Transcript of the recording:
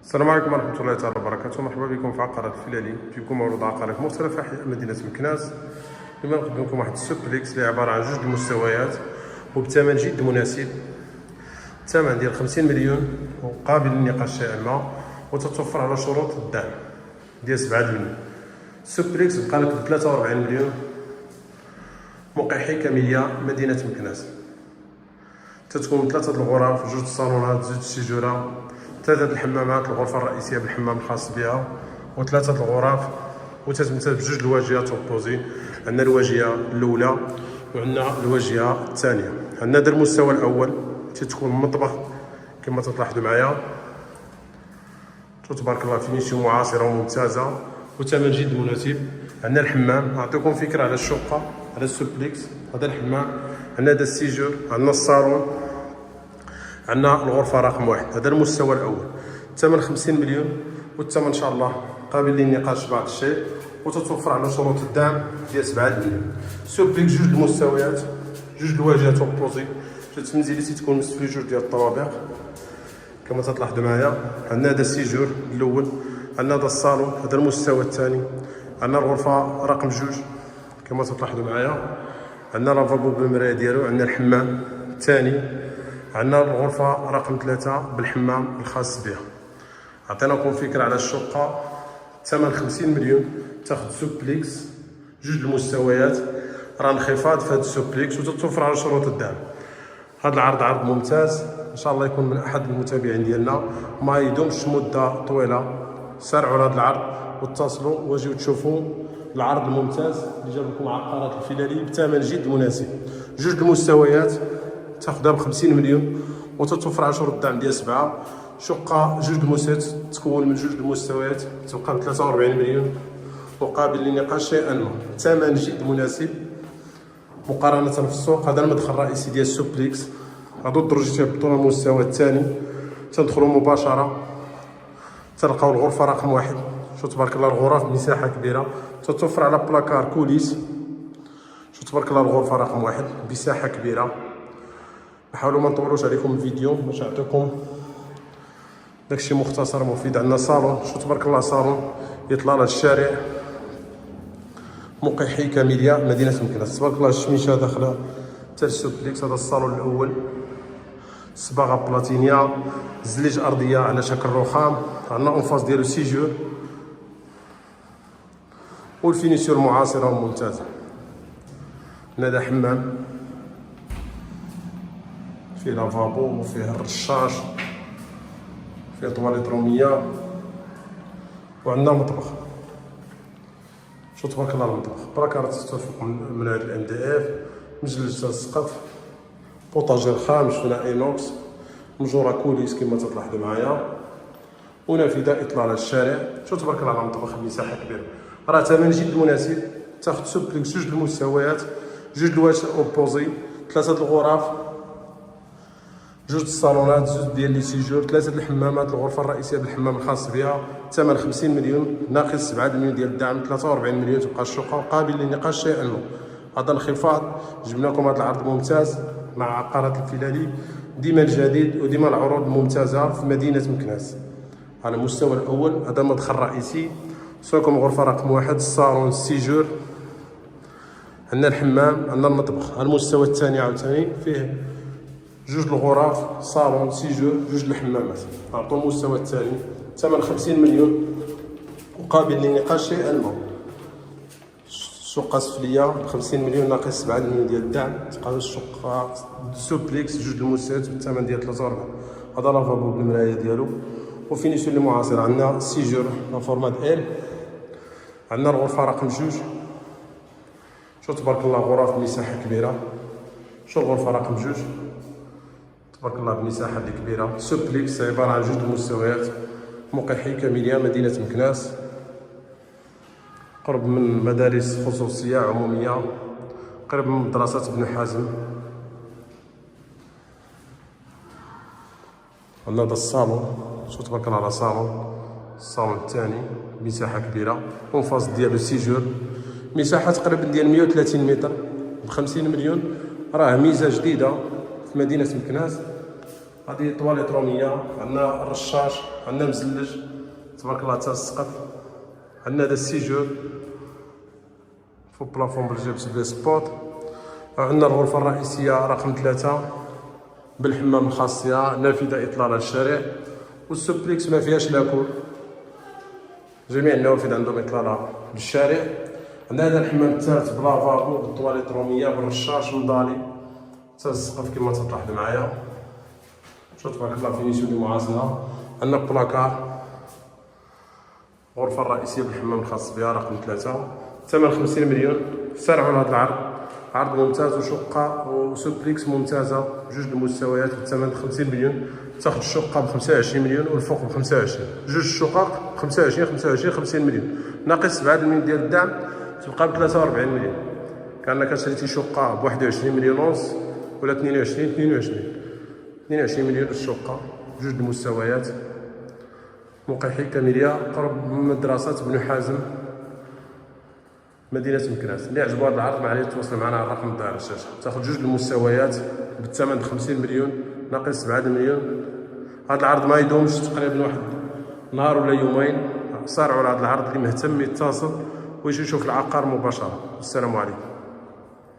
السلام عليكم ورحمة الله تعالى وبركاته. مرحبا بكم في عقارات الفلالي. جيبكم معروض عقارات في مختلف أحياء مدينة مكناس. اليوم نقدم لكم واحد السوبليكس اللي عبارة عن 2 المستويات وبثمن جد مناسب. الثمن ديال 50 مليون وقابل للنقاش شيئا ما، وتتوفر على شروط الدعم ديال 7%. السوبليكس بقى لك ب 43 مليون، موقع حكمية مدينة مكناس. تتكون 3 الغرف، 2 الصالونات، 2 السيجورة، 3 الحمامات، الغرفة الرئيسية بالحمام الخاص بها، و3 الغرف، وتتمتاز بجوج الواجهات اوبوزي. عندنا الواجهة الأولى وعندنا الواجهة الثانية. عندنا هذا المستوى الأول تتكون مطبخ كما تلاحظوا معايا، تبارك الله فينيسيون معاصرة وممتازة وثمن جد مناسب. عندنا الحمام، نعطيكم فكرة على الشقة، على السوبليكس. هذا الحمام، عندنا هذا السيجور، عندنا الصالون، عندنا الغرفة رقم 1. هذا المستوى الأول، الثمن 50 مليون، والثمن إن شاء الله قابل للنقاش بعض الشيء، وتتوفر على شروط الدعم ديال 7%. سوبليكس 2 المستويات، 2 الواجهات اوبوزي، تتمنزلي تكون مستوي 2 ديال الطوابق كما تلاحظوا معايا. عندنا هذا السيجور الأول، عندنا هذا الصالون، هذا المستوى الثاني، عندنا الغرفة رقم 2 كما تلاحظوا معايا، عندنا لافابو بالمراية ديالو، عندنا الحمام الثاني، عندنا الغرفة رقم 3 بالحمام الخاص بها. عطيناكم فكرة على الشقة. ثمن 50 مليون، تاخذ سوبليكس 2 المستويات. راه انخفاض في هذا السوبليكس وتتوفر على شروط الدعم. هذا العرض عرض ممتاز، ان شاء الله يكون من احد المتابعين ديالنا، ما يدومش مدة طويلة. سارعوا لهذا العرض واتصلوا واجيو تشوفوا العرض الممتاز اللي جاب لكم عقارات الفلالي بثمن جد مناسب. 2 المستويات تاخذها ب 50 مليون وتتوفر على شروط الدعم ديال 7. شقة 2 المستويات تكون من 2 المستويات، تبقى ب 43 مليون وقابل للنقاش شيئا ما. ثمن جد مناسب مقارنة في السوق. هذا المدخل الرئيسي ديال السوبليكس. هادو الدرج تيهبطوا للمستوى الثاني، تندخلوا مباشرة تلقاو الغرفة رقم 1. شو تبارك الله الغرف مساحة كبيرة، تتوفر على بلاكار كوليس. شو تبارك الله الغرفة رقم 1 مساحة كبيرة. نحاولوا ما نطولوش عليكم الفيديو باش نعطيكم داكشي مختصر مفيد. عندنا صالون، شو تبارك الله صالون يطلع على الشارع، موقع حكمية مدينة مكناس. تبارك الله الشميشة داخلة حتى السوبليكس. هذا الصالون الأول، صباغة بلاتينيا، زليج أرضية على شكل رخام. عندنا أنفاس ديالو سيجور والفينيسيون معاصرة وممتازة. هذا حمام فيه لافابو وفيه الرشاش، فيه طواليط رومية، وعندنا مطبخ. شو تبارك الله المطبخ، براكارات تتوفق من هاد الام دي اف، مجلس السقف، بوطاجير خام، شفنا اينوكس، مجوره كوليس كما تلاحظوا معايا، ونافذه اطلال على الشارع. شو تبارك الله على المطبخ، مساحه كبيره. راه ثمن جد مناسب. تاخذ سوبليكس 2 المستويات، 2 الواجهات اوبوزي، 3 الغرف، 2 الصالونات، 2 ديال لي سيجور، 3 الحمامات، الغرفه الرئيسيه بالحمام الخاص بها. ثمن 50 مليون ناقص 7 مليون ديال الدعم، 43 مليون تبقى الشقه وقابل للنقاش شيئا ما. هذا انخفاض، جبنا لكم هذا العرض ممتاز مع عقارات الفلالي، ديما الجديد وديما العروض الممتازه في مدينه مكناس. على المستوى الاول هذا المدخل الرئيسي، سواكم غرفه رقم 1، الصالون، السيجور، عندنا الحمام، عندنا المطبخ. على المستوى الثاني عاوتاني فيه 2 الغرف، صالون، سيجور، 2 الحمامات. نعطوا المستوى الثاني. ثمن 50 مليون وقابل للنقاش شيئا ما. الشقة السفلية 50 مليون ناقص 7 مليون ديال الدعم، تبقى الشقة سوبليكس 2 المستويات بالثمن ديال 43. هذا لافابو بالمراية ديالو وفينيسيون المعاصرة. عندنا سيجور لا فورمات ال، عندنا الغرفة رقم 2. شو تبارك الله غرف مساحة كبيرة. شو الغرفة رقم 2 تبارك الله بمساحة اللي كبيرة. سوبليكس عبارة عن 2 المستويات، موقع حكمية مدينة مكناس، قرب من مدارس خصوصية عمومية، قرب من مدرسة ابن حازم. عندنا هذا الصالون، شو تبارك الله على صالون، الصالون الثاني مساحة كبيرة، أنفاس ديالو سيجور، مساحة تقريبا ديال 130 متر ب 50 مليون. راه ميزة جديدة في مدينة مكناس. هذه طواليت روميه، عندنا الرشاش، عندنا مزلج تبارك الله حتى السقف، عندنا هذا السيجور فوق بلافون بالجبس بلي سبوت. عندنا الغرفه الرئيسيه رقم 3 بالحمام الخاص بها نافذه اطلاله للشارع، والسوبليكس ما فيهاش لاكل، جميع النوافذ عندهم اطلاله للشارع. عندنا هذا الحمام الثالث بلافابو بالطواليت روميه بالرشاش مضالي حتى السقف كما تلاحظوا معايا. شوف تبارك الله فينيسيون دي معاصره. عندنا بلاكار، الغرفه الرئيسيه بالحمام الخاص بها رقم 3، ثمن 50 مليون. سارعوا لهذا العرض، عرض ممتاز وشقه وسوبليكس ممتازه بجوج المستويات بالثمن 50 مليون. تاخذ الشقه ب 25 مليون والفوق ب 25، جوج الشقق ب 25 50 مليون، ناقص 7 مليون ديال الدعم تبقى ب 43 مليون. كانك كشريتي شقه ب 21 مليون ونص ولا 22 مليون الشقه، جوج المستويات، موقع كاميليا قرب من مدرسه بن حازم مدينه مكناس. اللي عجبو هذا العرض ما عليه يتواصل معنا على الرقم الظاهر على الشاشه. تاخذ جوج المستويات بالثمن 50 مليون ناقص 7 مليون. هذا العرض ما يدومش، تقريبا واحد نهار ولا يومين. صارعوا على هذا العرض، اللي مهتم يتصل ويجي يشوف العقار مباشره. السلام عليكم.